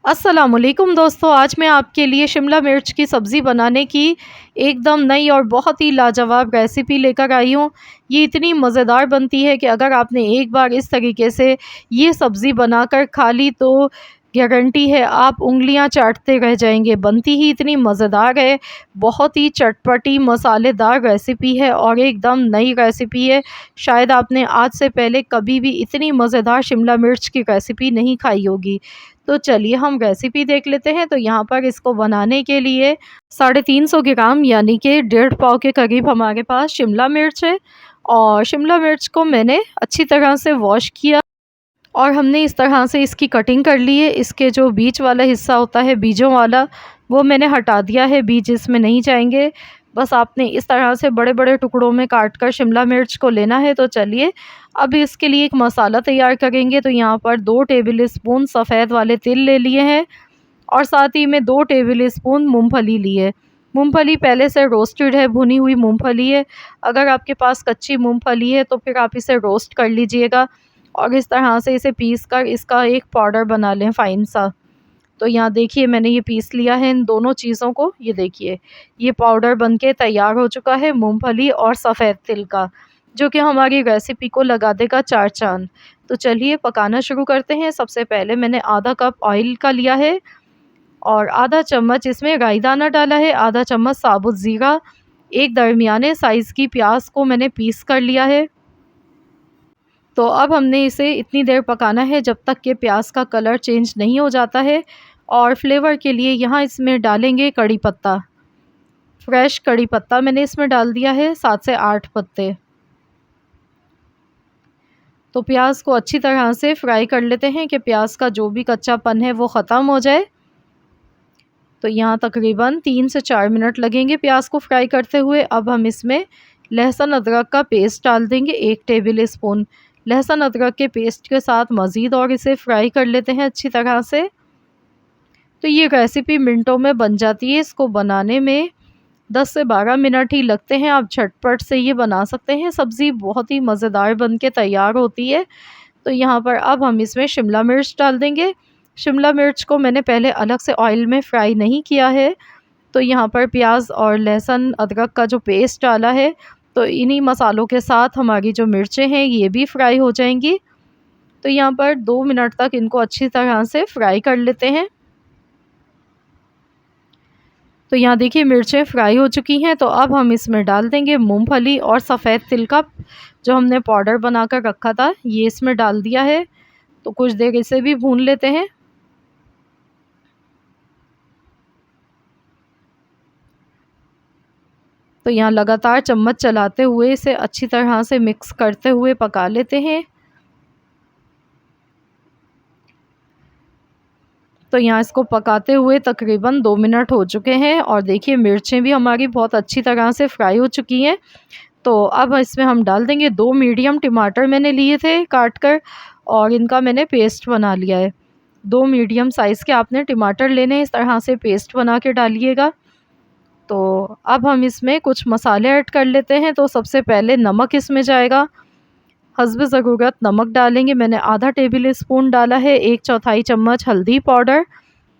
अस्सलामुअलैकुम दोस्तों, आज मैं आपके लिए शिमला मिर्च की सब्ज़ी बनाने की एकदम नई और बहुत ही लाजवाब रेसिपी लेकर आई हूँ। ये इतनी मज़ेदार बनती है कि अगर आपने एक बार इस तरीके से ये सब्ज़ी बनाकर खा ली तो गारंटी है आप उँगलियाँ चाटते रह जाएँगे। बनती ही इतनी मज़ेदार है, बहुत ही चटपटी मसालेदार रेसिपी है और एकदम नई रेसिपी है। शायद आपने आज से पहले कभी भी इतनी मज़ेदार शिमला मिर्च की रेसिपी नहीं खाई होगी। तो चलिए हम रेसिपी देख लेते हैं। तो यहाँ पर इसको बनाने के लिए 350 ग्राम यानी कि 1.5 पाव के करीब हमारे पास शिमला मिर्च है और शिमला मिर्च को मैंने अच्छी तरह से वॉश किया और हमने इस तरह से इसकी कटिंग कर ली है। इसके जो बीच वाला हिस्सा होता है, बीजों वाला, वो मैंने हटा दिया है, बीज इसमें नहीं जाएंगे। बस आपने इस तरह से बड़े बड़े टुकड़ों में काट कर शिमला मिर्च को लेना है। तो चलिए अब इसके लिए एक मसाला तैयार करेंगे। तो यहाँ पर 2 टेबल स्पून सफ़ेद वाले तिल ले लिए हैं और साथ ही में 2 टेबल स्पून मूँगफली ली है। मूँगफली पहले से रोस्टेड है, भुनी हुई मूँगफली है। अगर आपके पास कच्ची मूँगफली है तो फिर आप इसे रोस्ट कर लीजिएगा और इस तरह से इसे पीस कर इसका एक पाउडर बना लें फ़ाइन सा। तो यहाँ देखिए मैंने ये पीस लिया है इन दोनों चीज़ों को। ये देखिए ये पाउडर बनके तैयार हो चुका है मूँगफली और सफ़ेद तिल का, जो कि हमारी रेसिपी को लगा देगा 4 चाँद। तो चलिए पकाना शुरू करते हैं। सबसे पहले मैंने आधा कप ऑयल का लिया है और आधा चम्मच इसमें राई दाना डाला है, आधा चम्मच साबुत ज़ीरा, एक दरमियाने साइज़ की प्याज को मैंने पीस कर लिया है। तो अब हमने इसे इतनी देर पकाना है जब तक कि प्याज का कलर चेंज नहीं हो जाता है। और फ्लेवर के लिए यहाँ इसमें डालेंगे कड़ी पत्ता, फ्रेश कड़ी पत्ता मैंने इसमें डाल दिया है, 7 से 8 पत्ते। तो प्याज को अच्छी तरह से फ्राई कर लेते हैं कि प्याज का जो भी कच्चापन है वो ख़त्म हो जाए। तो यहाँ तकरीबन 3 से 4 मिनट लगेंगे प्याज को फ्राई करते हुए। अब हम इसमें लहसुन अदरक का पेस्ट डाल देंगे, 1 टेबल स्पून। लहसुन अदरक के पेस्ट के साथ मज़ीद और इसे फ्राई कर लेते हैं अच्छी तरह से। तो ये रेसिपी मिनटों में बन जाती है। इसको बनाने में 10 से 12 मिनट ही लगते हैं। आप झटपट से ये बना सकते हैं। सब्ज़ी बहुत ही मज़ेदार बन के तैयार होती है। तो यहाँ पर अब हम इसमें शिमला मिर्च डाल देंगे। शिमला मिर्च को मैंने पहले अलग से ऑयल में फ्राई नहीं किया है। तो यहाँ पर प्याज और लहसुन अदरक का जो पेस्ट डाला है, तो इन्हीं मसालों के साथ हमारी जो मिर्चें हैं ये भी फ्राई हो जाएंगी। तो यहाँ पर 2 मिनट तक इनको अच्छी तरह से फ्राई कर लेते हैं। तो यहाँ देखिए मिर्चें फ्राई हो चुकी हैं। तो अब हम इसमें डाल देंगे मूंगफली और सफ़ेद तिल का जो हमने पाउडर बनाकर रखा था, ये इसमें डाल दिया है। तो कुछ देर इसे भी भून लेते हैं। तो यहाँ लगातार चम्मच चलाते हुए इसे अच्छी तरह से मिक्स करते हुए पका लेते हैं। तो यहाँ इसको पकाते हुए तकरीबन 2 मिनट हो चुके हैं और देखिए मिर्चें भी हमारी बहुत अच्छी तरह से फ्राई हो चुकी हैं। तो अब इसमें हम डाल देंगे 2 मीडियम टमाटर मैंने लिए थे काट कर और इनका मैंने पेस्ट बना लिया है। 2 मीडियम साइज़ के आपने टमाटर लेने, इस तरह से पेस्ट बना के डालिएगा। तो अब हम इसमें कुछ मसाले ऐड कर लेते हैं। तो सबसे पहले नमक इसमें जाएगा, हस्ब ज़रूरत नमक डालेंगे। मैंने आधा टेबल स्पून डाला है। 1/4 चम्मच हल्दी पाउडर,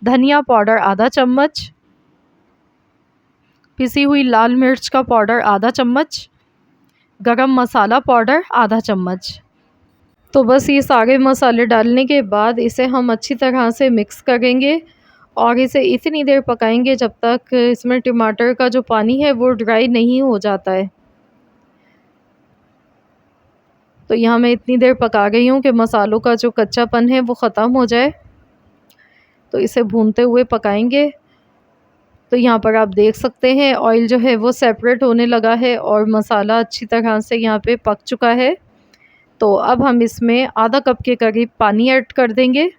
धनिया पाउडर आधा चम्मच, पिसी हुई लाल मिर्च का पाउडर आधा चम्मच, गरम मसाला पाउडर आधा चम्मच। तो बस ये सारे मसाले डालने के बाद इसे हम अच्छी तरह से मिक्स करेंगे और इसे इतनी देर पकाएंगे जब तक इसमें टमाटर का जो पानी है वो ड्राई नहीं हो जाता है। तो यहाँ मैं इतनी देर पका गई हूँ कि मसालों का जो कच्चापन है वो ख़त्म हो जाए। तो इसे भूनते हुए पकाएंगे। तो यहाँ पर आप देख सकते हैं ऑयल जो है वो सेपरेट होने लगा है और मसाला अच्छी तरह से यहाँ पे पक चुका है। तो अब हम इसमें आधा कप के करीब पानी ऐड कर देंगे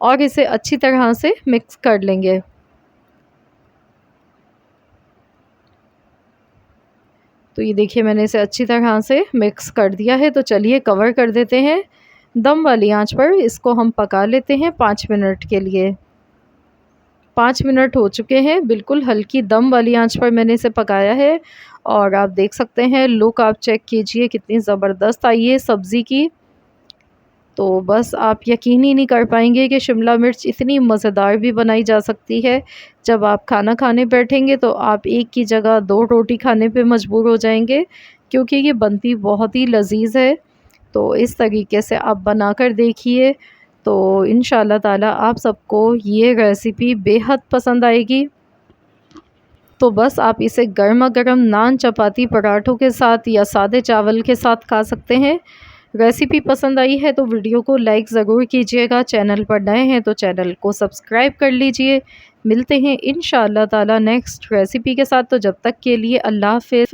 और इसे अच्छी तरह से मिक्स कर लेंगे। तो ये देखिए मैंने इसे अच्छी तरह से मिक्स कर दिया है। तो चलिए कवर कर देते हैं। दम वाली आंच पर इसको हम पका लेते हैं 5 मिनट के लिए। 5 मिनट हो चुके हैं, बिल्कुल हल्की दम वाली आंच पर मैंने इसे पकाया है और आप देख सकते हैं लुक आप चेक कीजिए कितनी ज़बरदस्त आई है सब्ज़ी की। तो बस आप यकीन ही नहीं कर पाएंगे कि शिमला मिर्च इतनी मज़ेदार भी बनाई जा सकती है। जब आप खाना खाने बैठेंगे तो आप एक की जगह 2 रोटी खाने पे मजबूर हो जाएंगे, क्योंकि ये बनती बहुत ही लज़ीज़ है। तो इस तरीके से आप बनाकर देखिए, तो इंशाल्लाह ताला आप सबको ये रेसिपी बेहद पसंद आएगी। तो बस आप इसे गरमा-गरम नान, चपाती, पराठों के साथ या सादे चावल के साथ खा सकते हैं। रेसिपी पसंद आई है तो वीडियो को लाइक ज़रूर कीजिएगा। चैनल पर नए हैं तो चैनल को सब्सक्राइब कर लीजिए। मिलते हैं इंशाअल्लाह ताला नेक्स्ट रेसिपी के साथ, तो जब तक के लिए अल्लाह हाफ़िज़।